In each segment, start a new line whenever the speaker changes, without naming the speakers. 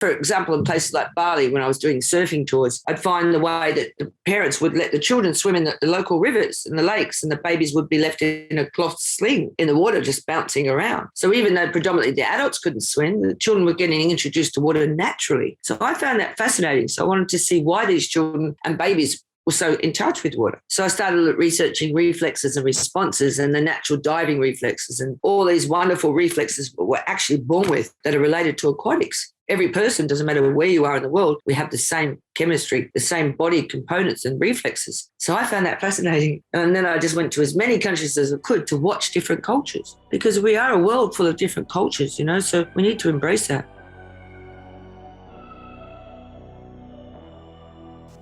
For example, in places like Bali, when I was doing surfing tours, I'd find the way that the parents would let the children swim in the local rivers and the lakes, and the babies would be left in a cloth sling in the water, just bouncing around. So even though predominantly the adults couldn't swim, the children were getting introduced to water naturally. So I found that fascinating. So I wanted to see why these children and babies were so in touch with water. So I started researching reflexes and responses and the natural diving reflexes and all these wonderful reflexes we're actually born with that are related to aquatics. Every person, doesn't matter where you are in the world, we have the same chemistry, the same body components and reflexes. So I found that fascinating. And then I just went to as many countries as I could to watch different cultures, because we are a world full of different cultures, you know, so we need to embrace that.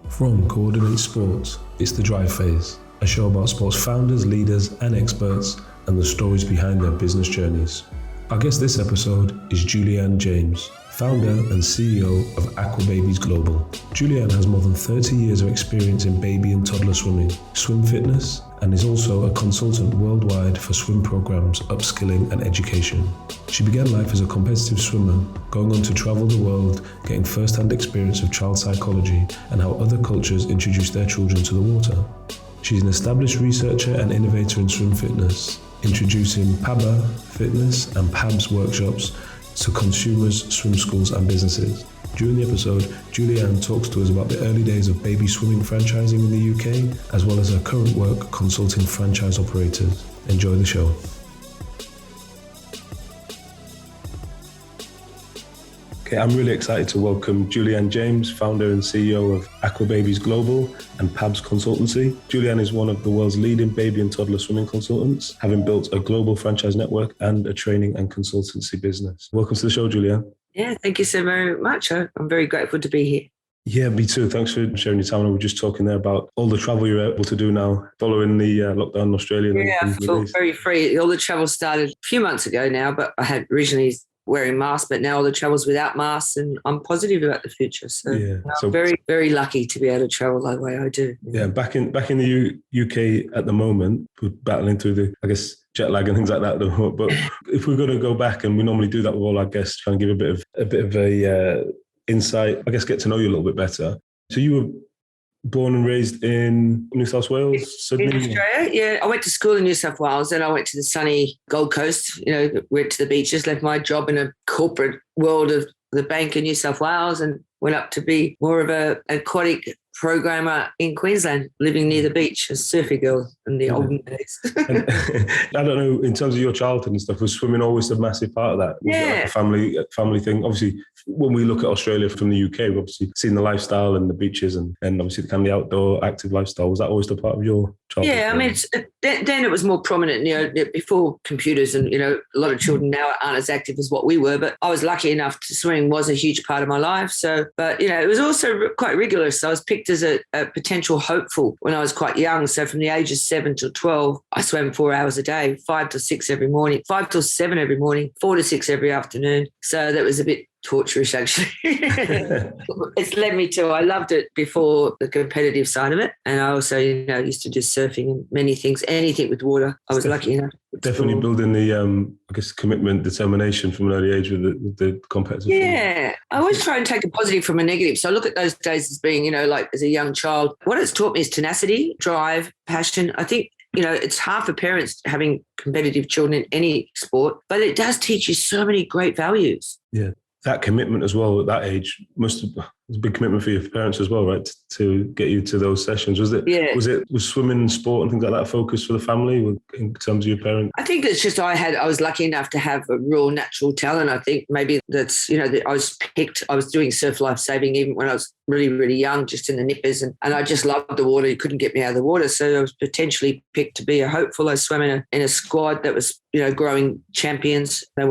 From Coordinate Sports, it's The Drive Phase, a show about sports founders, leaders and experts and the stories behind their business journeys. Our guest this episode is Julianne James, founder and CEO of Aquababies Global. Julianne has more than 30 years of experience in baby and toddler swimming, swim fitness, and is also a consultant worldwide for swim programs, upskilling and education. She began life as a competitive swimmer, going on to travel the world, getting first-hand experience of child psychology and how other cultures introduce their children to the water. She's an established researcher and innovator in swim fitness, introducing PABA fitness and PABS workshops to consumers, swim schools and businesses. During the episode, Julianne talks to us about the early days of baby swimming franchising in the UK, as well as her current work consulting franchise operators. Enjoy the show. Okay, I'm really excited to welcome Julianne James, founder and CEO of Aquababies Global and PABS Consultancy. Julianne is one of the world's leading baby and toddler swimming consultants, having built a global franchise network and a training and consultancy business. Welcome to the show, Julianne.
Yeah, thank you so very much. I'm very grateful to be here.
Yeah, me too. Thanks for sharing your time. And we were just talking there about all the travel you're able to do now following the lockdown in Australia.
Yeah, I feel very free. All the travel started a few months ago now, but I had originally wearing masks, but now all the travel's without masks, and I'm positive about the future. So, I'm very, very lucky to be able to travel the way I do.
Yeah, back in the UK at the moment, we're battling through the, I guess, jet lag and things like that. But if we're going to go back, and we normally do that with all our guests, try and give a bit of a insight, I guess, get to know you a little bit better. So you were born and raised in New South Wales, Sydney?
In Australia, yeah. I went to school in New South Wales, then I went to the sunny Gold Coast, you know, went to the beaches, left my job in a corporate world of the bank in New South Wales and went up to be more of an aquatic programmer in Queensland, living near the beach, a surfy girl in the olden days.
I don't know, in terms of your childhood and stuff, was swimming always a massive part of that? Was it like a family thing? Obviously, when we look at Australia from the UK, we've obviously seen the lifestyle and the beaches and obviously the kind of the outdoor active lifestyle. Was that always the part of your childhood?
Yeah, I mean, then it was more prominent, you know, before computers, and, you know, a lot of children now aren't as active as what we were, but I was lucky enough to swimming was a huge part of my life. So, but, you know, it was also quite rigorous. So I was picked as a potential hopeful when I was quite young. So from the ages 7 to 12, I swam 4 hours a day, 5 to 6 every morning, 5 till 7 every morning, 4 to 6 every afternoon. So that was a bit torturous, actually. It's led me to, I loved it before the competitive side of it. And I also, you know, used to do surfing and many things, anything with water. I was lucky enough.
Definitely building the, I guess, commitment, determination from an early age with the competitive.
Yeah. I always try and take a positive from a negative. So I look at those days as being, you know, like as a young child, what it's taught me is tenacity, drive, passion. I think, you know, it's hard for parents having competitive children in any sport, but it does teach you so many great values.
Yeah. That commitment as well at that age was a big commitment for your parents as well, right? To get you to those sessions. Was swimming and sport and things like that a focus for the family in terms of your parents?
I think it's just I was lucky enough to have a real natural talent. I think maybe that's, you know, I was doing surf life saving even when I was really, really young, just in the nippers. And I just loved the water. You couldn't get me out of the water. So I was potentially picked to be a hopeful. I swam in a squad that was, you know, growing champions. They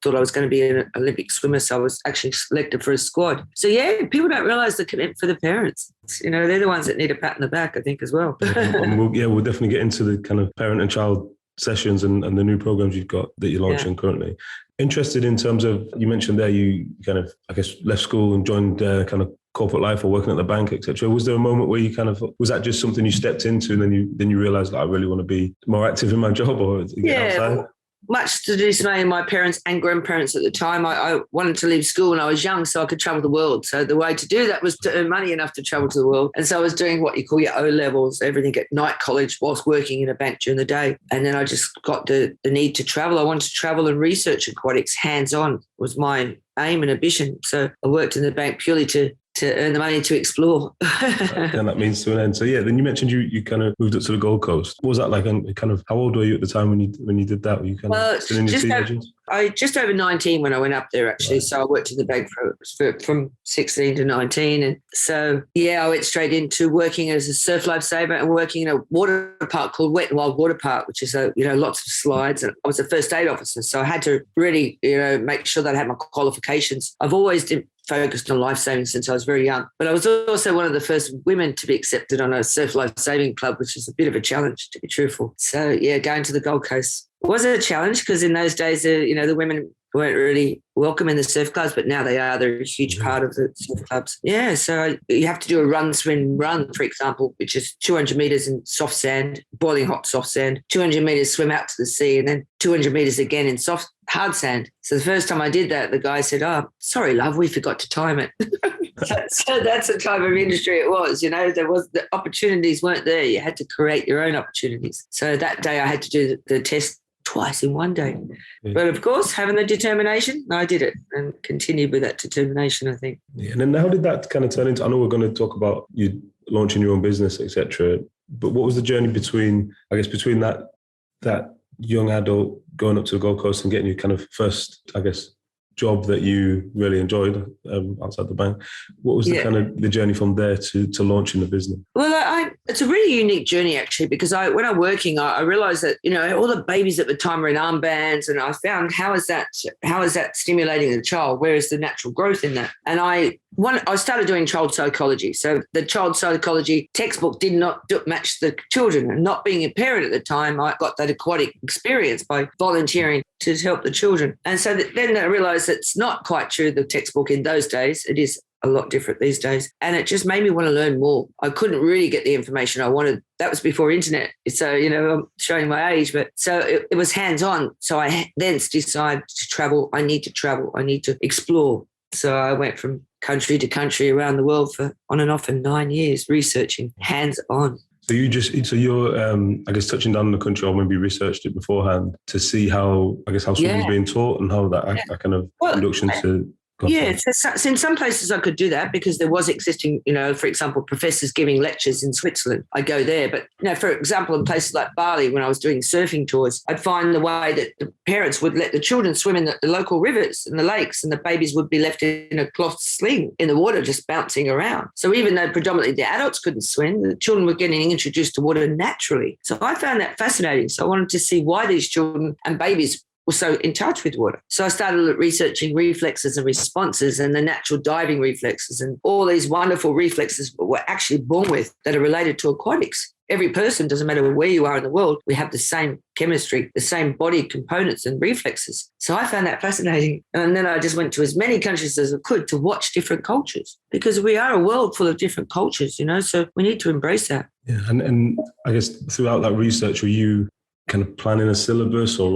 thought I was going to be an Olympic swimmer. So I was actually selected for a squad. So yeah, people don't realise the commitment for the parents. You know, they're the ones that need a pat on the back, I think, as well.
We'll definitely get into the kind of parent and child sessions and the new programs you've got that you're launching currently. Interested in terms of, you mentioned there you kind of, I guess, left school and joined kind of corporate life or working at the bank, etc. Was there a moment where you kind of, was that just something you stepped into and then you realised, like, I really want to be more active in my job, or get outside?
much to the dismay of my parents and grandparents at the time, I wanted to leave school when I was young so I could travel the world. So the way to do that was to earn money enough to travel to the world. And so I was doing what you call your O-levels, everything at night college whilst working in a bank during the day. And then I just got the need to travel. I wanted to travel and research aquatics hands-on was my aim and ambition. So I worked in the bank purely to earn the money to explore.
And that means to an end. So yeah, then you mentioned you kind of moved up to the Gold Coast. What was that like? And kind of how old were you at the time when you did that? Were you kind of still in your teenagers?
Just over 19 when I went up there, actually. Right. So I worked in the bank from 16 to 19. And so, yeah, I went straight into working as a surf lifesaver and working in a water park called Wet and Wild Water Park, which is, lots of slides. And I was a first aid officer. So I had to really, make sure that I had my qualifications. I've always focused on lifesaving since I was very young. But I was also one of the first women to be accepted on a surf lifesaving club, which is a bit of a challenge, to be truthful. So, yeah, going to the Gold Coast was a challenge because in those days, the women weren't really welcome in the surf clubs, but now they are. They're a huge part of the surf clubs. Yeah, so you have to do a run, swim, run, for example, which is 200 metres in soft sand, boiling hot soft sand, 200 metres swim out to the sea, and then 200 metres again in soft, hard sand. So the first time I did that, the guy said, "Oh, sorry, love, we forgot to time it." So that's the type of industry it was. The opportunities weren't there. You had to create your own opportunities. So that day I had to do the test twice in one day. Yeah. But of course, having the determination, I did it and continued with that determination, I think.
Yeah. And then how did that kind of turn into, I know we're going to talk about you launching your own business, etc. But what was the journey between that young adult going up to the Gold Coast and getting your kind of first, job that you really enjoyed outside the bank? What was the kind of the journey from there to launching the business?
Well, it's a really unique journey actually, because when I'm working, I realized that all the babies at the time were in armbands, and I found how is that stimulating the child? Where is the natural growth in that? And I started doing child psychology. So the child psychology textbook did not match the children, and not being a parent at the time, I got that aquatic experience by volunteering to help the children. And so then I realized it's not quite true, the textbook in those days. It is a lot different these days. And it just made me want to learn more. I couldn't really get the information I wanted. That was before internet. So, I'm showing my age, but so it was hands-on. So I then decided to travel. I need to travel. I need to explore. So I went from country to country around the world for on and off for 9 years, researching hands-on.
So you're touching down on the country, or maybe researched it beforehand to see how swimming's being taught and how that kind of induction to.
Yeah, so in some places I could do that because there was existing, for example, professors giving lectures in Switzerland. I'd go there. But, for example, in places like Bali, when I was doing surfing tours, I'd find the way that the parents would let the children swim in the local rivers and the lakes, and the babies would be left in a cloth sling in the water just bouncing around. So even though predominantly the adults couldn't swim, the children were getting introduced to water naturally. So I found that fascinating. So I wanted to see why these children and babies were so in touch with water. So I started researching reflexes and responses and the natural diving reflexes, and all these wonderful reflexes we're actually born with that are related to aquatics. Every person, doesn't matter where you are in the world, we have the same chemistry, the same body components and reflexes. So I found that fascinating. And then I just went to as many countries as I could to watch different cultures, because we are a world full of different cultures, so we need to embrace that.
Yeah, and I guess throughout that research, were you kind of planning a syllabus or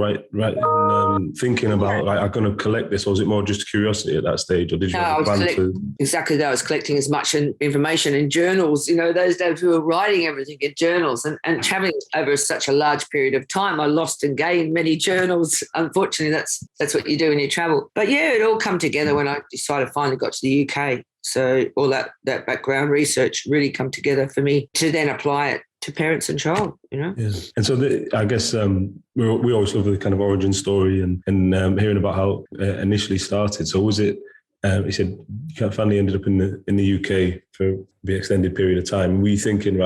thinking about I'm going to collect this, or was it more just curiosity at that stage, or did you have a plan to?
Exactly that. I was collecting as much information in journals. Those days we were writing everything in journals, and traveling over such a large period of time, I lost and gained many journals. Unfortunately, that's what you do when you travel. But yeah, it all come together when I decided finally got to the UK. So all that background research really come together for me to then apply it to parents and child,
Yeah. And so I guess we always love the kind of origin story and hearing about how it initially started. So was it, you said your family ended up in the UK for the extended period of time. Were you thinking,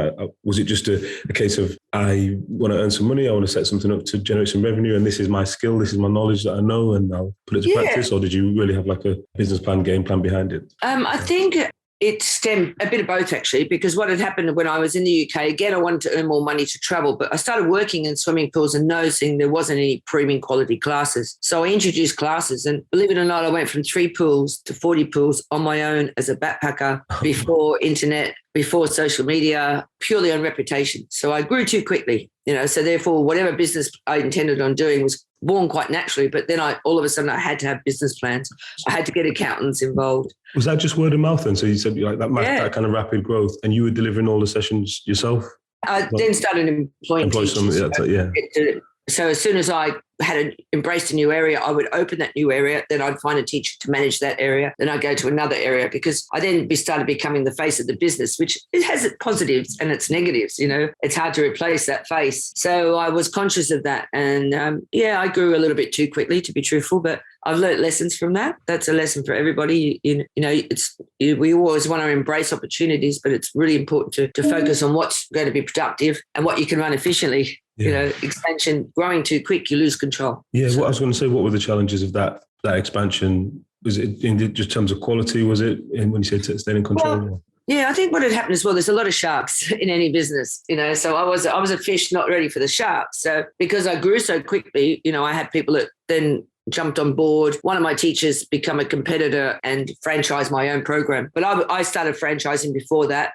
was it just a case of, I want to earn some money, I want to set something up to generate some revenue, and this is my skill, this is my knowledge that I know, and I'll put it to practice? Or did you really have like a business plan, game plan behind it?
I think it stemmed a bit of both, actually, because what had happened when I was in the UK, again, I wanted to earn more money to travel, but I started working in swimming pools and noticing there wasn't any premium quality classes. So I introduced classes, and believe it or not, I went from 3 pools to 40 pools on my own as a backpacker before internet, before social media, purely on reputation. So I grew too quickly. So therefore, whatever business I intended on doing was born quite naturally. But then all of a sudden I had to have business plans. I had to get accountants involved.
Was that just word of mouth then? So you said like that kind of rapid growth, and you were delivering all the sessions yourself?
I then started employing teachers. So as soon as I had embraced a new area, I would open that new area. Then I'd find a teacher to manage that area. Then I'd go to another area, because I then started becoming the face of the business, which it has its positives and its negatives. It's hard to replace that face. So I was conscious of that. And I grew a little bit too quickly, to be truthful, but I've learned lessons from that. That's a lesson for everybody. We always want to embrace opportunities, but it's really important to focus on what's going to be productive and what you can run efficiently. Expansion, growing too quick, you lose control.
Yeah, what I was going to say, what were the challenges of that expansion? Was it in just terms of quality? Was it when you said staying in control?
Well, yeah, I think what had happened as well, there's a lot of sharks in any business, so I was a fish not ready for the sharks. So because I grew so quickly, I had people that then jumped on board. One of my teachers become a competitor and franchised my own program. But I started franchising before that,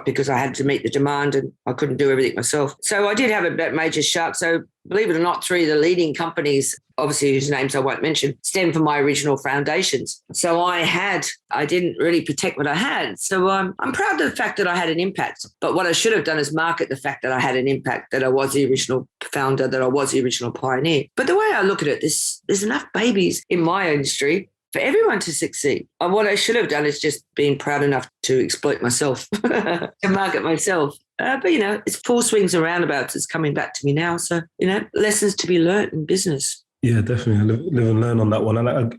because I had to meet the demand and I couldn't do everything myself. So I did have a major shark. So believe it or not, 3 of the leading companies, obviously whose names I won't mention, stem from my original foundations. So I didn't really protect what I had. So I'm proud of the fact that I had an impact. But what I should have done is market the fact that I had an impact, that I was the original founder, that I was the original pioneer. But the way I look at it, there's enough babies in my industry for everyone to succeed. And what I should have done is just been proud enough to exploit myself, to market myself. But, it's full swings and roundabouts. It's coming back to me now. So, lessons to be learnt in business.
Yeah, definitely. Live and learn on that one. And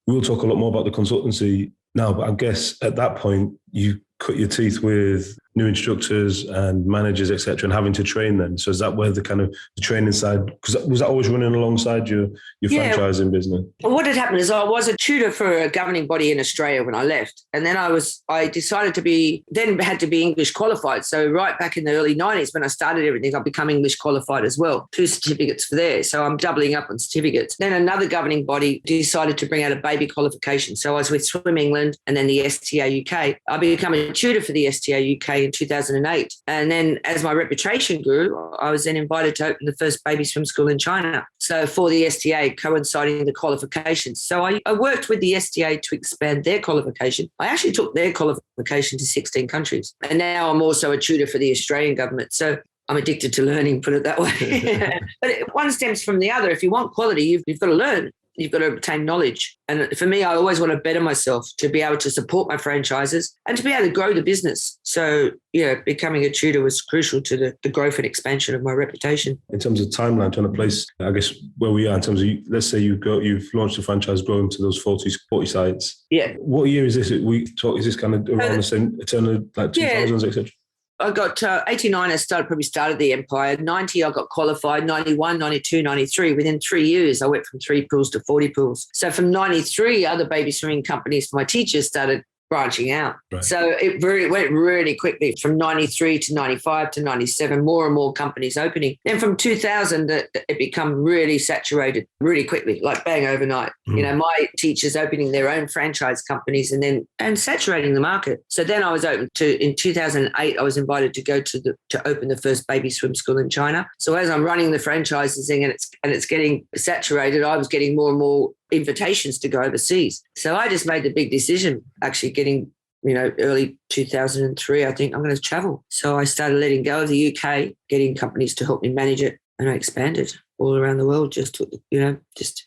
we'll talk a lot more about the consultancy now, but I guess at that point, you cut your teeth with new instructors and managers, etc., and having to train them. So is that where the kind of the training side, because was that always running alongside your franchising business?
Well, what had happened is I was a tutor for a governing body in Australia when I left. And then I decided had to be English qualified. So right back in the early 90s when I started everything, I'd become English qualified as well. 2 certificates for there. So I'm doubling up on certificates. Then another governing body decided to bring out a baby qualification. So I was with Swim England and then the STA UK. I became a tutor for the STA UK in 2008. And then as my reputation grew, I was then invited to open the first baby swim school in China. So for the STA, coinciding the qualifications. So I worked with the STA to expand their qualification. I actually took their qualification to 16 countries. And now I'm also a tutor for the Australian government. So I'm addicted to learning, put it that way. But one stems from the other. If you want quality, you've got to learn. You've got to obtain knowledge. And for me, I always want to better myself, to be able to support my franchises and to be able to grow the business. So, becoming a tutor was crucial to the growth and expansion of my reputation.
In terms of timeline, trying to place, I guess, where we are in terms of, let's say you've launched a franchise, growing to those 40 sites.
Yeah.
What year is this? Is this kind of around the same, turn of like 2000s, etc.?
I got 89, I probably started the empire. 90, I got qualified. 91, 92, 93. Within 3 years, I went from 3 pools to 40 pools. So from 93, other baby swimming companies for my teachers started branching out.
Right.
So it went really quickly from 93 to 95 to 97, more and more companies opening. Then from 2000, it became really saturated really quickly, like bang overnight. My teachers opening their own franchise companies and saturating the market. So then I was in 2008, I was invited to go to open the first baby swim school in China. So as I'm running the franchising and it's getting saturated, I was getting more and more invitations to go overseas. So I just made the big decision, actually getting, early 2003, I think I'm going to travel. So I started letting go of the UK, getting companies to help me manage it, and I expanded all around the world. Just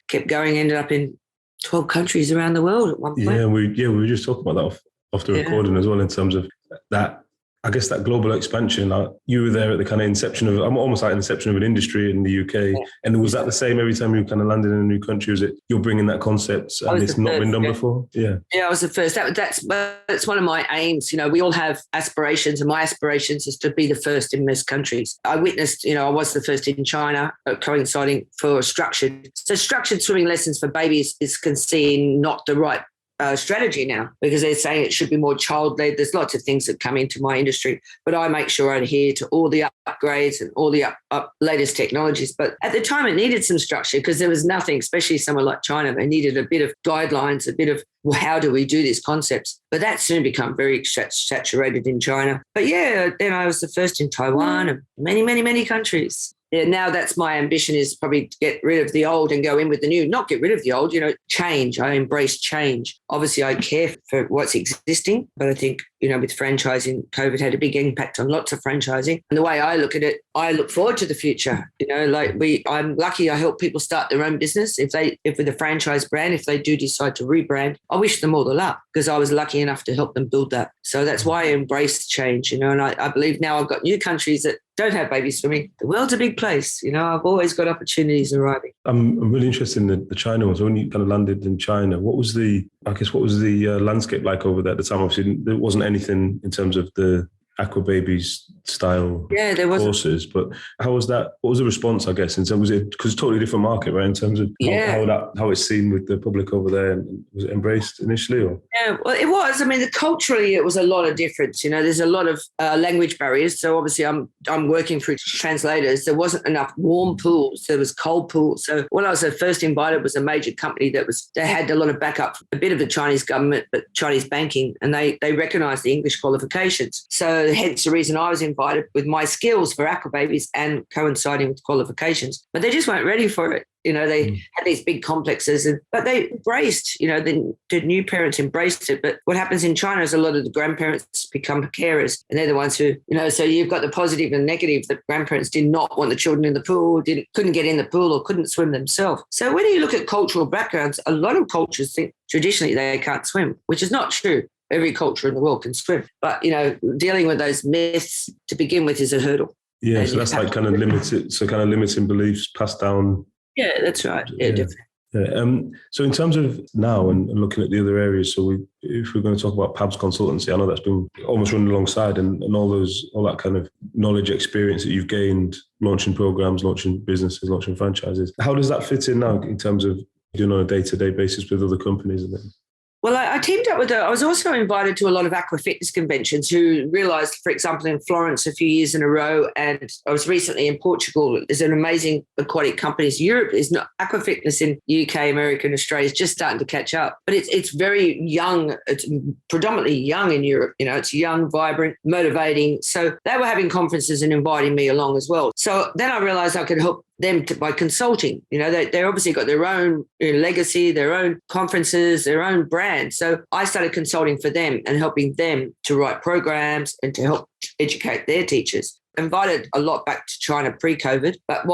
kept going, ended up in 12 countries around the world at one point.
Yeah, we were just talking about that off the recording as well, in terms of that. I guess that global expansion, you were there at the kind of inception of, I'm almost like an inception of an industry in the UK. Yeah. And was that the same every time you kind of landed in a new country? Was it you're bringing that concept and it's not been done before? Yeah. Yeah,
I was the first. That's one of my aims. We all have aspirations, and my aspirations is to be the first in most countries. I witnessed, I was the first in China, coinciding for structured. So structured swimming lessons for babies is considered not the right strategy now, because they're saying it should be more child-led. There's lots of things that come into my industry, but I make sure I adhere to all the upgrades and all the latest technologies. But at the time, it needed some structure because there was nothing, especially somewhere like China. They needed a bit of guidelines, a bit of, well, how do we do these concepts? But that soon become very saturated in China. But yeah, then I was the first in Taiwan and many, many, many countries. Yeah, now that's my ambition, is probably to get rid of the old and go in with the new. Not get rid of the old, change. I embrace change. Obviously, I care for what's existing, but I think, with franchising, COVID had a big impact on lots of franchising. And the way I look at it, I look forward to the future. I'm lucky I help people start their own business. If with a franchise brand, if they do decide to rebrand, I wish them all the luck because I was lucky enough to help them build that. So that's why I embrace change, and I believe now I've got new countries that don't have baby swimming. The world's a big place. I've always got opportunities arriving.
I'm really interested in the China ones. When you kind of landed in China, what was the landscape like over there at the time? Obviously, there wasn't anything in terms of the Aquababies style courses, but how was that? What was the response, I guess, in terms of, because it's a totally different market, right? In terms of how it's seen with the public over there, and was it embraced initially? Or?
Yeah, well, it was. I mean, culturally, it was a lot of difference. There's a lot of language barriers. So obviously, I'm working through translators. There wasn't enough warm pools. There was cold pools. So when I was first invited, was a major company they had a lot of backup, a bit of the Chinese government, but Chinese banking, and they recognised the English qualifications. So hence the reason I was invited with my skills for Aquababies and coinciding with qualifications. But they just weren't ready for it. They had these big complexes, but they embraced, the new parents embraced it. But what happens in China is a lot of the grandparents become carers, and they're the ones who, so you've got the positive and negative. The grandparents did not want the children in the pool, couldn't get in the pool or couldn't swim themselves. So when you look at cultural backgrounds, a lot of cultures think traditionally they can't swim, which is not true. Every culture in the world can swim. But, dealing with those myths to begin with is a hurdle.
Yeah, so that's like kind of limiting beliefs passed down.
Yeah, that's right. Yeah, definitely.
Yeah. So in terms of now and looking at the other areas, so if we're going to talk about PABS consultancy, I know that's been almost running alongside and all that kind of knowledge, experience that you've gained launching programs, launching businesses, launching franchises. How does that fit in now in terms of doing on a day-to-day basis with other companies and things?
Well, I teamed up I was also invited to a lot of aqua fitness conventions who realised, for example, in Florence a few years in a row, and I was recently in Portugal. There's an amazing aquatic companies. Europe is not, aqua fitness in UK, America and Australia is just starting to catch up. But it's very young. It's predominantly young in Europe. It's young, vibrant, motivating. So they were having conferences and inviting me along as well. So then I realised I could help them by consulting. They obviously got their own legacy, their own conferences, their own brand. So I started consulting for them and helping them to write programs and to help educate their teachers. Invited a lot back to China pre-COVID, but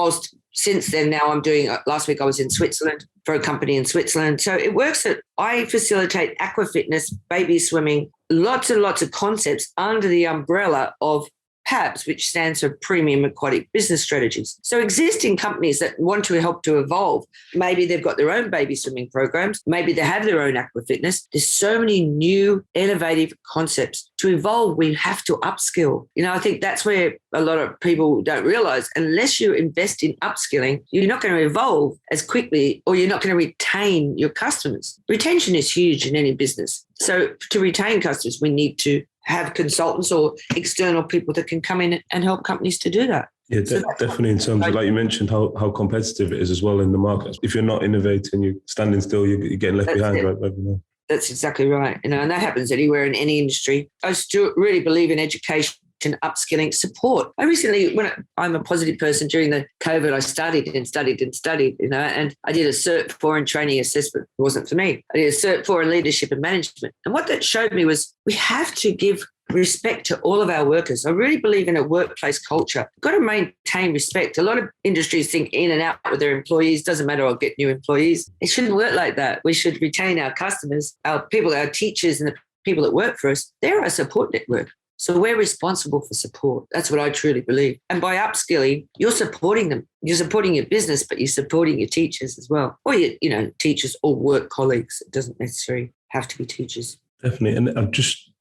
since then now I'm doing, last week I was in Switzerland for a company in Switzerland. So it works that I facilitate aqua fitness, baby swimming, lots and lots of concepts under the umbrella of PABS, which stands for Premium Aquatic Business Strategies. So existing companies that want to help to evolve, maybe they've got their own baby swimming programs, maybe they have their own aqua fitness. There's so many new innovative concepts. To evolve, we have to upskill. I think that's where a lot of people don't realize, unless you invest in upskilling, you're not going to evolve as quickly or you're not going to retain your customers. Retention is huge in any business. So to retain customers, we need to have consultants or external people that can come in and help companies to do that.
Yeah, definitely in terms of, like you mentioned, how competitive it is as well in the market. If you're not innovating, you're standing still, you're getting left behind. Right?
That's exactly right. And that happens anywhere in any industry. I still really believe in education, upskilling, support. I'm a positive person. During the COVID, I studied, and I did a Cert 4 in training assessment. It wasn't for me. I did a Cert 4 in leadership and management. And what that showed me was we have to give respect to all of our workers. I really believe in a workplace culture. We've got to maintain respect. A lot of industries think in and out with their employees. Doesn't matter, I'll get new employees. It shouldn't work like that. We should retain our customers, our people, our teachers and the people that work for us. They're our support network. So we're responsible for support. That's what I truly believe. And by upskilling, you're supporting them. You're supporting your business, but you're supporting your teachers as well. Or, teachers or work colleagues. It doesn't necessarily have to be teachers.
Definitely. And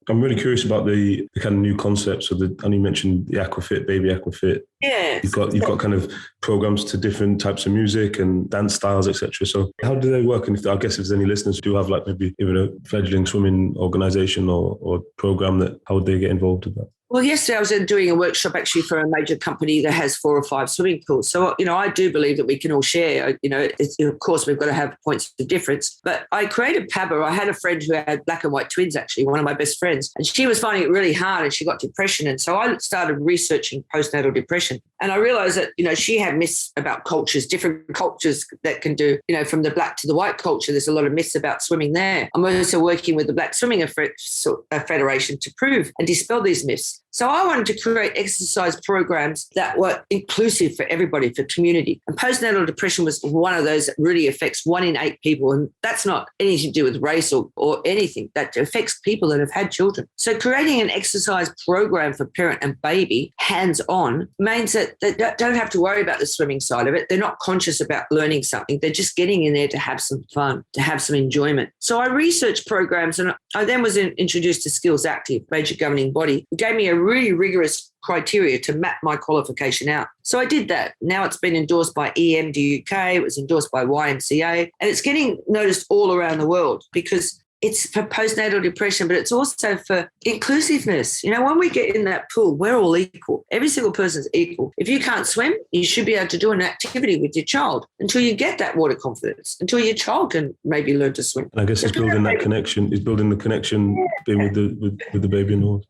I'm really curious about the kind of new concepts. And you mentioned the Aquafit, baby Aquafit
Yeah.
You've got kind of programs to different types of music and dance styles, etc. So how do they work? And I guess if there's any listeners who do have like maybe even a fledgling swimming organization or program, that how would they get involved with that?
Well, yesterday I was doing a workshop actually for a major company that has 4 or 5 swimming pools. So, I do believe that we can all share. Of course, we've got to have points of difference. But I created PABA. I had a friend who had black and white twins, actually, one of my best friends. And she was finding it really hard and she got depression. And so I started researching postnatal depression. And I realized that, she had myths about cultures, different cultures that can do, from the black to the white culture. There's a lot of myths about swimming there. I'm also working with the Black Swimming Federation to prove and dispel these myths. So I wanted to create exercise programs that were inclusive for everybody, for community. And postnatal depression was one of those that really affects 1 in 8 people. And that's not anything to do with race or anything. That affects people that have had children. So creating an exercise program for parent and baby, hands-on, means that they don't have to worry about the swimming side of it. They're not conscious about learning something. They're just getting in there to have some fun, to have some enjoyment. So I researched programs, and I then was introduced to Skills Active, major governing body, who gave me a really rigorous criteria to map my qualification out. So I did that. Now it's been endorsed by EMD UK, it was endorsed by YMCA, and it's getting noticed all around the world because it's for postnatal depression, but it's also for inclusiveness. When we get in that pool, we're all equal. Every single person's equal. If you can't swim, you should be able to do an activity with your child until you get that water confidence, until your child can maybe learn to swim.
And I guess it's building that connection. It's building the connection being with the baby and all.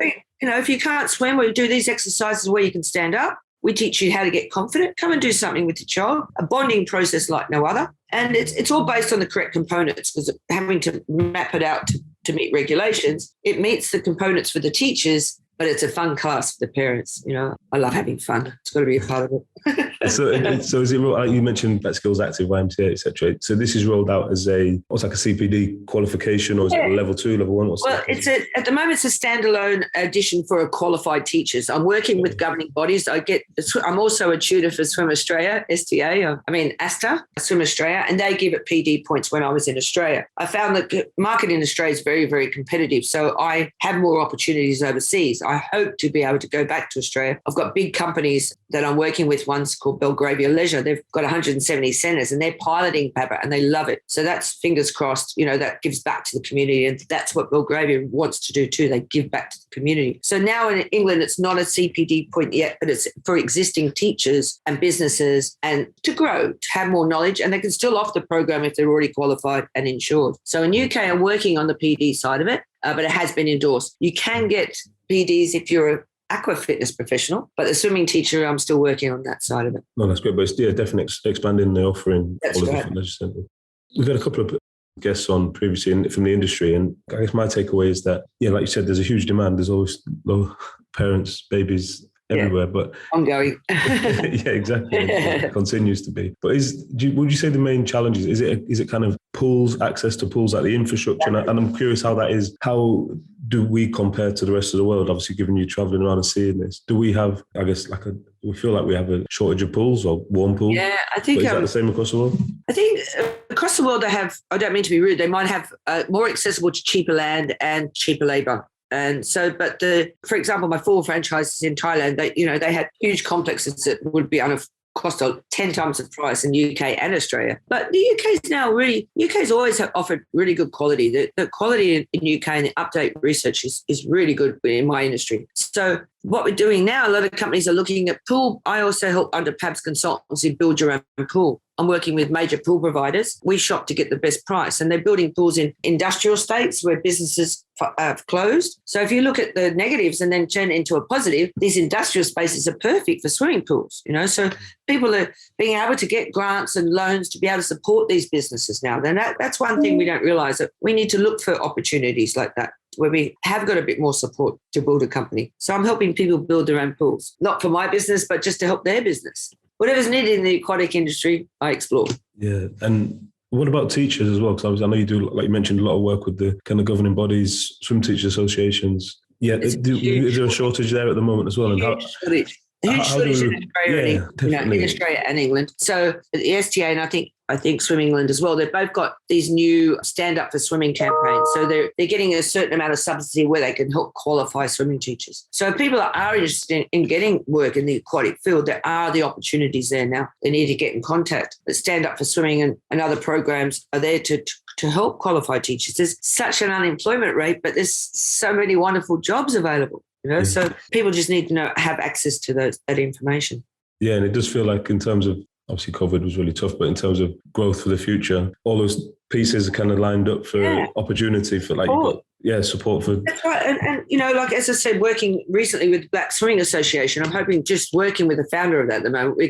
If you can't swim, we do these exercises where you can stand up. We teach you how to get confident. Come and do something with your child. A bonding process like no other. And it's all based on the correct components, because having to map it out to meet regulations, it meets the components for the teachers, but it's a fun class for the parents. I love having fun. It's got to be a part of it.
So is it, you mentioned that Skills Active, YMCA, etc. So this is rolled out as what's like a CPD qualification, or is it a level 2, level 1?
At the moment it's a standalone addition for qualified teachers. I'm working with governing bodies. I'm also a tutor for Swim Australia, ASTA, Swim Australia, and they give it PD points when I was in Australia. I found that the market in Australia is very, very competitive, so I have more opportunities overseas. I hope to be able to go back to Australia. I've got big companies that I'm working with. One's called Belgravia Leisure. They've got 170 centres and they're piloting PABA and they love it. So that's fingers crossed, that gives back to the community. And that's what Belgravia wants to do too. They give back to the community. So now in England, it's not a CPD point yet, but it's for existing teachers and businesses and to grow, to have more knowledge, and they can still offer the program if they're already qualified and insured. So in UK, I'm working on the PD side of it, but it has been endorsed. You can get PDs if you're a aqua fitness professional, but the swimming teacher, I'm still working on that side of it.
No, that's great. But it's definitely expanding the offering.
That's
all
right.
Different legislation. We've had a couple of guests on previously from the industry, and I guess my takeaway is that, like you said, there's a huge demand. There's always low parents, babies everywhere, but
ongoing.
Yeah, exactly. It continues to be. But would you say the main challenges is it kind of pools, access to pools, like the infrastructure? And I'm curious how that is. How do we compare to the rest of the world? Obviously, given you traveling around and seeing this, do we have, I guess, we feel like we have a shortage of pools or warm pools?
Yeah, I think.
But is that the same across the world?
I think across the world they have, I don't mean to be rude, they might have more accessible to cheaper land and cheaper labour. And so, but for example, my 4 franchises in Thailand, they had huge complexes that would be cost 10 times the price in UK and Australia. But the UK's always offered really good quality. The quality in UK and the update research is really good in my industry. So what we're doing now, a lot of companies are looking at pool. I also help under PABS consultancy build your own pool. I'm working with major pool providers. We shop to get the best price, and they're building pools in industrial states where businesses have closed. So if you look at the negatives and then turn it into a positive, these industrial spaces are perfect for swimming pools. So people are being able to get grants and loans to be able to support these businesses now. Then that's one thing we don't realise, that we need to look for opportunities like that, where we have got a bit more support to build a company. So I'm helping people build their own pools, not for my business, but just to help their business. Whatever's needed in the aquatic industry, I explore. Yeah.
And what about teachers as well? Because I know you do, like you mentioned, a lot of work with the kind of governing bodies, swim teacher associations. Yeah. Is there a shortage there at the moment as well?
Huge shortage in Australia, in Australia and England. So the STA, and I think I think Swim England as well. They've both got these new Stand Up for Swimming campaigns. So they're getting a certain amount of subsidy where they can help qualify swimming teachers. So if people are interested in getting work in the aquatic field, there are the opportunities there now. They need to get in contact. The Stand Up for Swimming and other programs are there to help qualify teachers. There's such an unemployment rate, but there's so many wonderful jobs available. So people just need to have access to that information.
Yeah, and it does feel like in terms of, obviously COVID was really tough, but in terms of growth for the future, all those pieces are kind of lined up for opportunity for like, you've got, support for.
That's right. And like, as I said, working recently with Black Swimming Association, I'm hoping just working with the founder of that at the moment.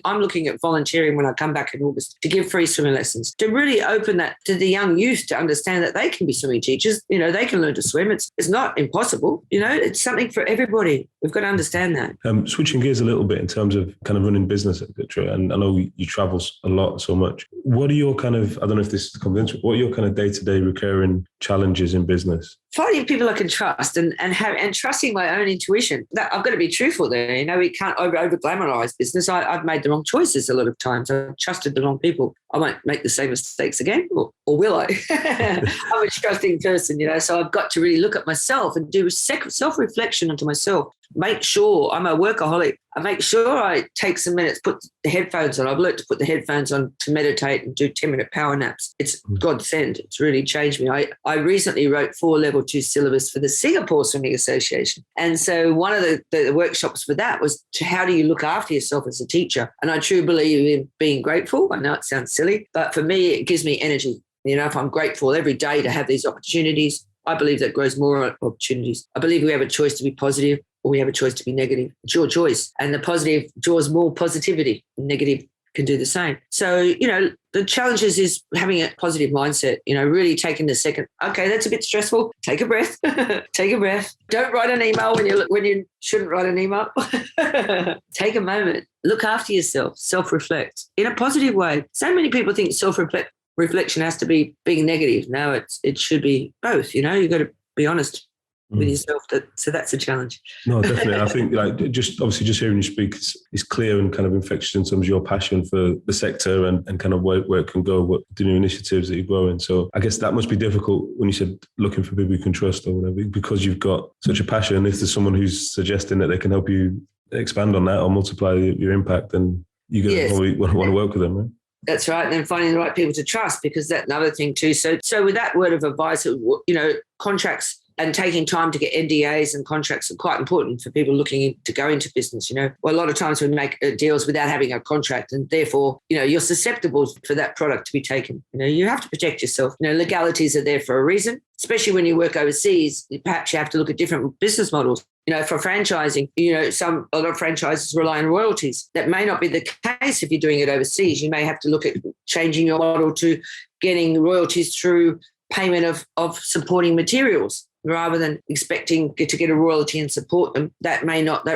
I'm looking at volunteering when I come back in August to give free swimming lessons, to really open that to the young youth to understand that they can be swimming teachers. They can learn to swim. It's not impossible. It's something for everybody. We've got to understand that.
Switching gears a little bit in terms of kind of running business, etc. And I know you travel a lot, so much. What are your kind of, I don't know if this is confidential, what are your kind of day-to-day recurring challenges in business?
Finding people I can trust and trusting my own intuition. That I've got to be truthful there. We can't over glamorize business. I've made the wrong choices a lot of times. I've trusted the wrong people. I won't make the same mistakes again, or will I? I'm a trusting person, so I've got to really look at myself and do self-reflection onto myself. Make sure I'm a workaholic. I make sure I take some minutes, put the headphones on. I've learned to put the headphones on to meditate and do 10-minute power naps. It's godsend. It's really changed me. I recently wrote 4 level 2 syllabus for the Singapore Swimming Association. And so one of the workshops for that was how do you look after yourself as a teacher? And I truly believe in being grateful. I know it sounds silly, but for me, it gives me energy. If I'm grateful every day to have these opportunities, I believe that grows more opportunities. I believe we have a choice to be positive or we have a choice to be negative. It's your choice. And the positive draws more positivity. Negative can do the same. So, the challenge is having a positive mindset, really taking the second, okay, that's a bit stressful. Take a breath. Take a breath. Don't write an email when you shouldn't write an email. Take a moment. Look after yourself. Self-reflect in a positive way. So many people think self-reflection has to be being negative. No, it should be both. You've got to be honest with yourself. So that's a challenge.
No, definitely. I think just hearing you speak is clear and kind of infectious in terms of your passion for the sector and kind of where it can go, what the new initiatives that you're growing. So I guess that must be difficult when you said looking for people you can trust or whatever, because you've got such a passion. If there's someone who's suggesting that they can help you expand on that or multiply your impact, then you're going to probably want to work with them, right?
That's right. And then finding the right people to trust, because that's another thing too. So with that word of advice, contracts and taking time to get NDAs and contracts are quite important for people looking to go into business. Well, a lot of times we make deals without having a contract, and therefore, you're susceptible for that product to be taken. You have to protect yourself. Legalities are there for a reason, especially when you work overseas. Perhaps you have to look at different business models. For franchising, a lot of franchises rely on royalties. That may not be the case if you're doing it overseas. You may have to look at changing your model to getting royalties through payment of supporting materials, rather than expecting to get a royalty and support them. That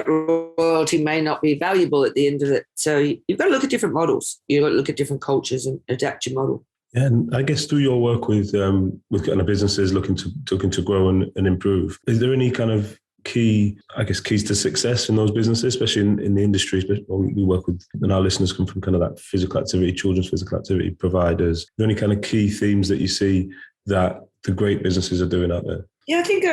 royalty may not be valuable at the end of it. So you've got to look at different models. You've got to look at different cultures and adapt your model.
Yeah, and I guess through your work with kind of businesses looking to grow and improve, is there any kind of keys to success in those businesses, especially in the industry? We work with, and our listeners come from kind of that physical activity, children's physical activity providers. Are there any kind of key themes that you see that the great businesses are doing out there?
Yeah, I think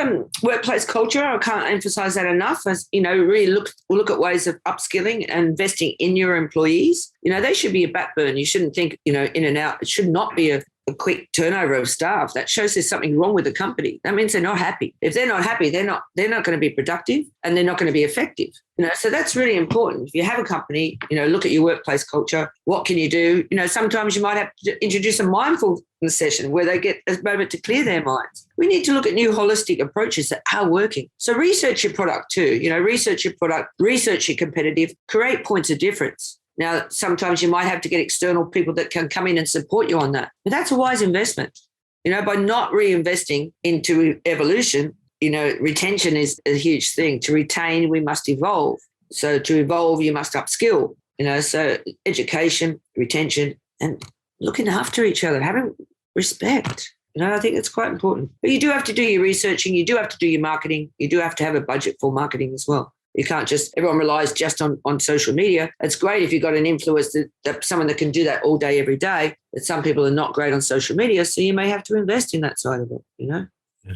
workplace culture, I can't emphasize that enough. As really look at ways of upskilling and investing in your employees. They should be a backbone. You shouldn't think, in and out. It should not be a quick turnover of staff. That shows there's something wrong with the company. That means they're not happy. If they're not happy, they're not going to be productive, and they're not going to be effective. So that's really important. If you have a company, look at your workplace culture. What can you do? Sometimes you might have to introduce a mindfulness session where they get a moment to clear their minds. We need to look at new holistic approaches that are working. So research your product too. Research your product, research your competitive, create points of difference. Now, sometimes you might have to get external people that can come in and support you on that. But that's a wise investment. By not reinvesting into evolution, retention is a huge thing. To retain, we must evolve. So to evolve, you must upskill. So education, retention, and looking after each other, having respect. I think it's quite important. But you do have to do your researching. You do have to do your marketing. You do have to have a budget for marketing as well. You can't just, everyone relies just on social media. It's great if you've got an influencer, that someone that can do that all day, every day, but some people are not great on social media. So you may have to invest in that side of it, you know?
Yeah.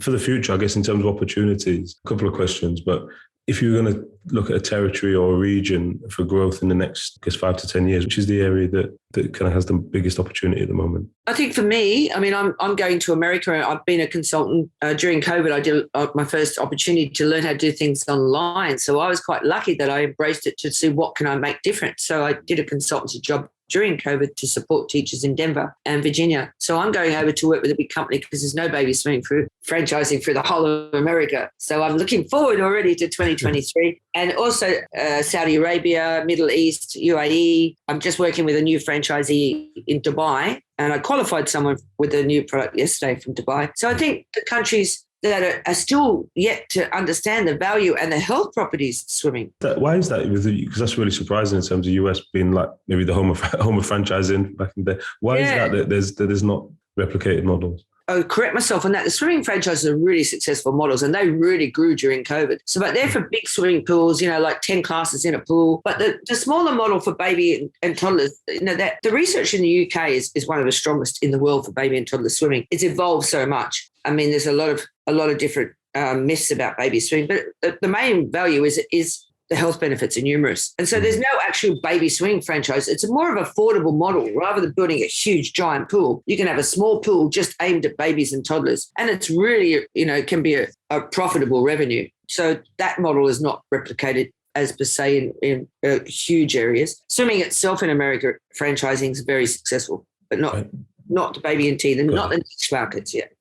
For the future, I guess in terms of opportunities, a couple of questions, but if you're going to look at a territory or a region for growth in the next, I guess, 5 to 10 years, which is the area that kind of has the biggest opportunity at the moment?
I think for me, I mean, I'm going to America. I've been a consultant during COVID. I did my first opportunity to learn how to do things online. So I was quite lucky that I embraced it to see what can I make different. So I did a consultancy job during COVID to support teachers in Denver and Virginia. So I'm going over to work with a big company because there's no baby swimming franchising through the whole of America. So I'm looking forward already to 2023. And also Saudi Arabia, Middle East, UAE. I'm just working with a new franchisee in Dubai, and I qualified someone with a new product yesterday from Dubai. So I think the countries that are still yet to understand the value and the health properties of swimming.
Why is that? Because that's really surprising in terms of US being like maybe the home of franchising back in the day. Why is that there's not replicated models?
Oh, correct myself on that. The swimming franchises are really successful models, and they really grew during COVID. So, but they're for big swimming pools, you know, like 10 classes in a pool. But the smaller model for baby and toddlers, you know, that the research in the UK is one of the strongest in the world for baby and toddler swimming. It's evolved so much. I mean, there's a lot of different myths about baby swimming, but the main value is the health benefits are numerous. And so there's no actual baby swimming franchise. It's a more of an affordable model. Rather than building a huge giant pool, you can have a small pool just aimed at babies and toddlers. And it's really, you know, can be a profitable revenue. So that model is not replicated as per se in huge areas. Swimming itself in America, franchising is very successful, but not the baby and teen, and not the niche markets yet.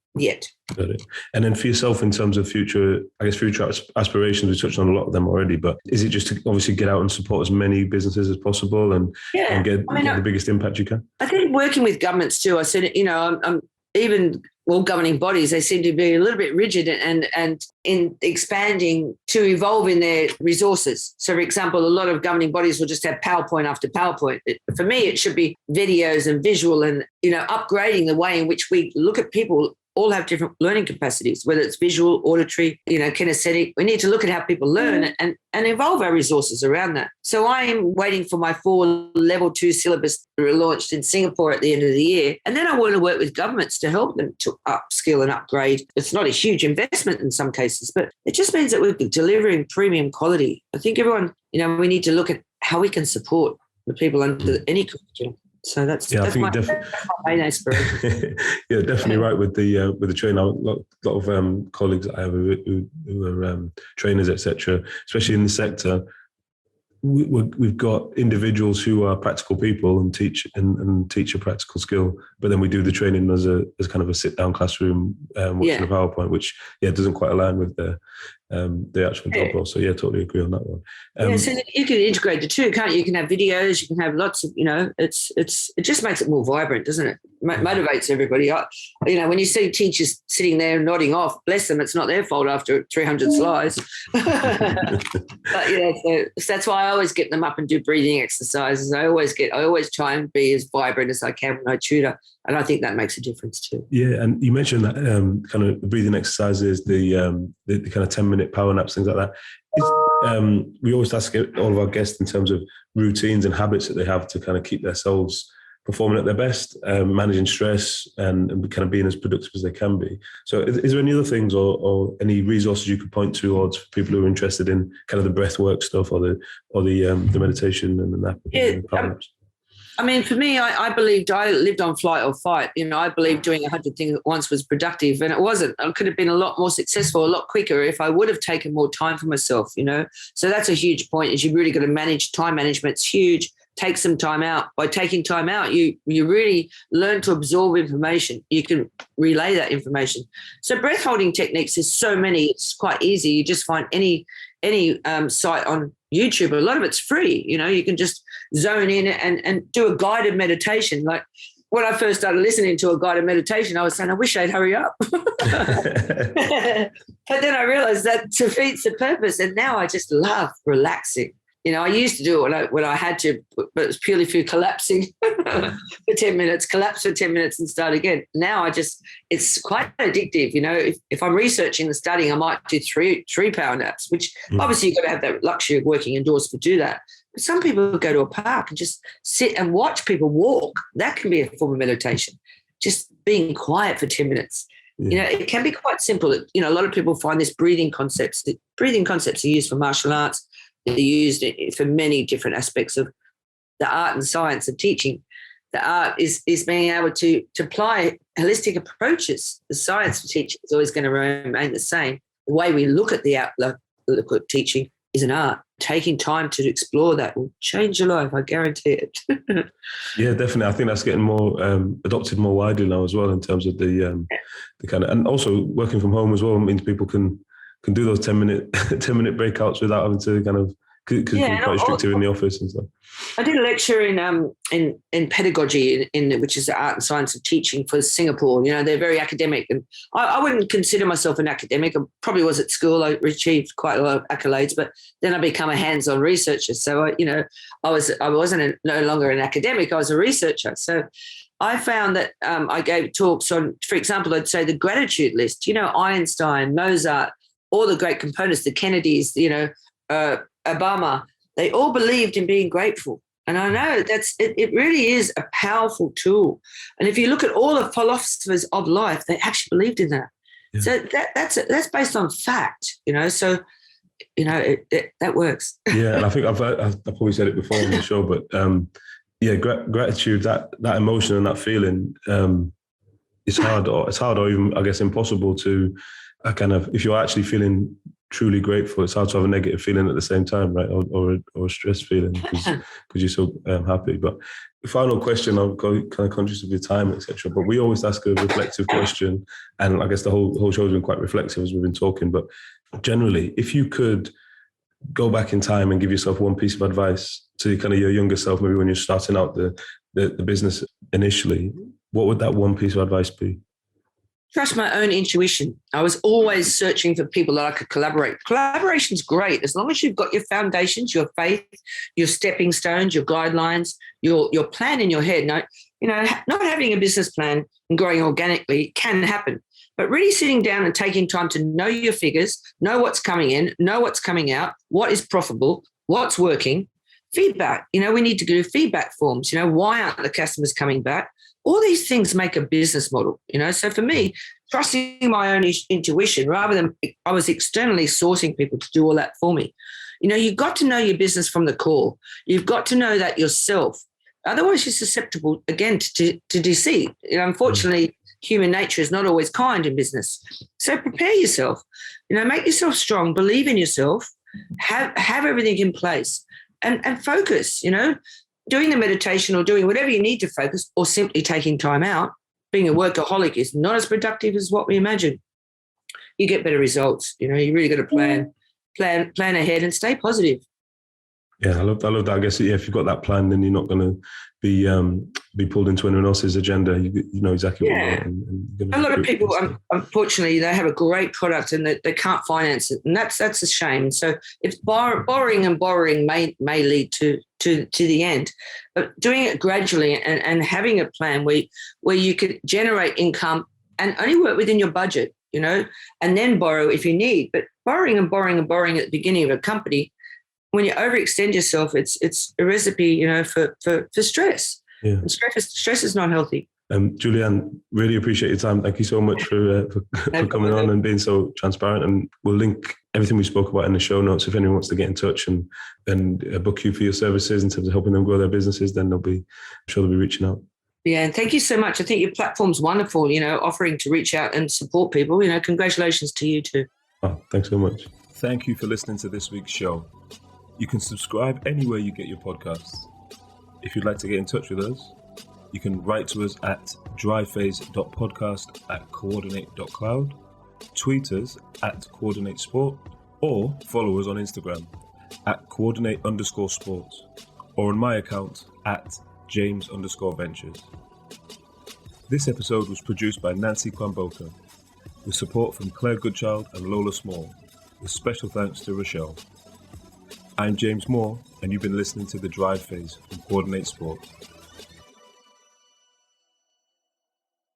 Got it. And then for yourself, in terms of future aspirations, we touched on a lot of them already, but is it just to obviously get out and support as many businesses as possible and get the biggest impact you can?
I think working with governments too, I said, you know, I'm even all governing bodies, they seem to be a little bit rigid and in expanding to evolve in their resources. So, for example, a lot of governing bodies will just have PowerPoint after PowerPoint. For me, it should be videos and visual and, you know, upgrading the way in which we look at people. All have different learning capacities, whether it's visual, auditory, you know, kinesthetic. We need to look at how people learn and evolve our resources around that. So I'm waiting for my 4 level 2 syllabus to be launched in Singapore at the end of the year. And then I want to work with governments to help them to upskill and upgrade. It's not a huge investment in some cases, but it just means that we're delivering premium quality. I think everyone, you know, we need to look at how we can support the people under any curriculum. So that's my main aspiration.
Yeah, definitely right with the training. A lot of colleagues that I have who are trainers, etc., especially in the sector. We've got individuals who are practical people and teach a practical skill, but then we do the training as kind of a sit down classroom watching a PowerPoint, which doesn't quite align with the actual job role. So totally agree on that one.
So you can integrate the two, can't you? You can have videos, you can have lots of, you know, it just makes it more vibrant, doesn't it? Motivates everybody. You know, when you see teachers sitting there nodding off, bless them, it's not their fault after 300 slides. But so that's why I always get them up and do breathing exercises. I always try and be as vibrant as I can when I tutor. And I think that makes a difference too. Yeah,
and you mentioned that kind of the breathing exercises, the kind of 10-minute power naps, things like that. We always ask all of our guests in terms of routines and habits that they have to kind of keep themselves performing at their best, managing stress and kind of being as productive as they can be. So is there any other things or any resources you could point towards for people who are interested in kind of the breath work stuff or the meditation and the nap? And power naps?
I mean, for me, I believed I lived on flight or fight. You know, I believed doing 100 things at once was productive, and it wasn't. I could have been a lot more successful, a lot quicker if I would have taken more time for myself, you know. So that's a huge point, is you really got to manage. Time management's huge. Take some time out. By taking time out, you really learn to absorb information. You can relay that information. So breath holding techniques is so many. It's quite easy. You just find any site on YouTube. A lot of it's free. You know, you can just zone in and do a guided meditation. Like when I first started listening to a guided meditation, I was saying, I wish I'd hurry up. But then I realized that defeats the purpose. And now I just love relaxing. I used to do it when I had to, but it was purely through collapsing for 10 minutes, collapse for 10 minutes and start again. Now it's quite addictive. If I'm researching and studying, I might do three power naps, which obviously you've got to have that luxury of working indoors to do that. But some people go to a park and just sit and watch people walk. That can be a form of meditation, just being quiet for 10 minutes.
Yeah.
It can be quite simple. A lot of people find this breathing concepts. Breathing concepts are used for martial arts. They're used for many different aspects of the art and science of teaching. The art is being able to apply holistic approaches. The science of teaching is always going to remain the same. The way we look at the outlook at teaching is an art. Taking time to explore that will change your life, I guarantee it.
Yeah, definitely. I think that's getting more adopted more widely now as well, in terms of the kind of, and also working from home as well means people can do those 10-minute breakouts without having to kind of, because we're quite stricter in the office and stuff. I
did a lecture in pedagogy, which is the art and science of teaching for Singapore. They're very academic, and I wouldn't consider myself an academic. I probably was at school. I achieved quite a lot of accolades, but then I became a hands-on researcher. So I wasn't no longer an academic. I was a researcher. So I found that I gave talks on, for example, I'd say the gratitude list. Einstein, Mozart, all the great components, the Kennedys, Obama, they all believed in being grateful. And I know it really is a powerful tool. And if you look at all the philosophers of life, they actually believed in that. Yeah. So that's based on fact, so, that works.
Yeah, and I think I've probably said it before on the show, but gratitude, that emotion and that feeling, it's hard or even, I guess, impossible to kind of, if you're actually feeling truly grateful, it's hard to have a negative feeling at the same time, right? Or a stress feeling because you're so happy. But the final question, I'm kind of conscious of your time, etc. But we always ask a reflective question, and I guess the whole show's been quite reflexive as we've been talking. But generally, if you could go back in time and give yourself one piece of advice to kind of your younger self, maybe when you're starting out the business initially, what would that one piece of advice be?
Trust my own intuition. I was always searching for people that I could collaborate. Collaboration's great as long as you've got your foundations, your faith, your stepping stones, your guidelines, your plan in your head. Not having a business plan and growing organically can happen, but really sitting down and taking time to know your figures, know what's coming in, know what's coming out, what is profitable, what's working. Feedback. We need to do feedback forms. Why aren't the customers coming back? All these things make a business model, So for me, trusting my own intuition rather than I was externally sourcing people to do all that for me. You've got to know your business from the core. You've got to know that yourself. Otherwise, you're susceptible, again, to deceit. Unfortunately, human nature is not always kind in business. So prepare yourself. Make yourself strong. Believe in yourself. Have everything in place and focus, Doing the meditation or doing whatever you need to focus, or simply taking time out, being a workaholic is not as productive as what we imagine. You get better results. You really got to plan ahead and stay positive.
Yeah, I love that. I guess if you've got that plan, then you're not going to be pulled into anyone else's agenda. You know exactly what you want.
A lot of people, unfortunately, they have a great product and they can't finance it, and that's a shame. So if borrowing may lead to the end, but doing it gradually and having a plan where you could generate income and only work within your budget, and then borrow if you need. But borrowing at the beginning of a company, when you overextend yourself, it's a recipe, for stress. Yeah. And stress is not healthy.
Julianne, really appreciate your time. Thank you so much for coming on and being so transparent. And we'll link everything we spoke about in the show notes. If anyone wants to get in touch and book you for your services in terms of helping them grow their businesses, then I'm sure they'll be reaching out.
Yeah, and thank you so much. I think your platform's wonderful, offering to reach out and support people. Congratulations to you too.
Oh, thanks so much. Thank you for listening to this week's show. You can subscribe anywhere you get your podcasts. If you'd like to get in touch with us, you can write to us at dryphase.podcast@coordinate.cloud, tweet us at coordinatesport, or follow us on Instagram at coordinate_sports, or on my account at James_ventures. This episode was produced by Nancy Kwamboka, with support from Claire Goodchild and Lola Small, with special thanks to Rochelle. I'm James Moore, and you've been listening to The Drive Phase from Coordinate Sport.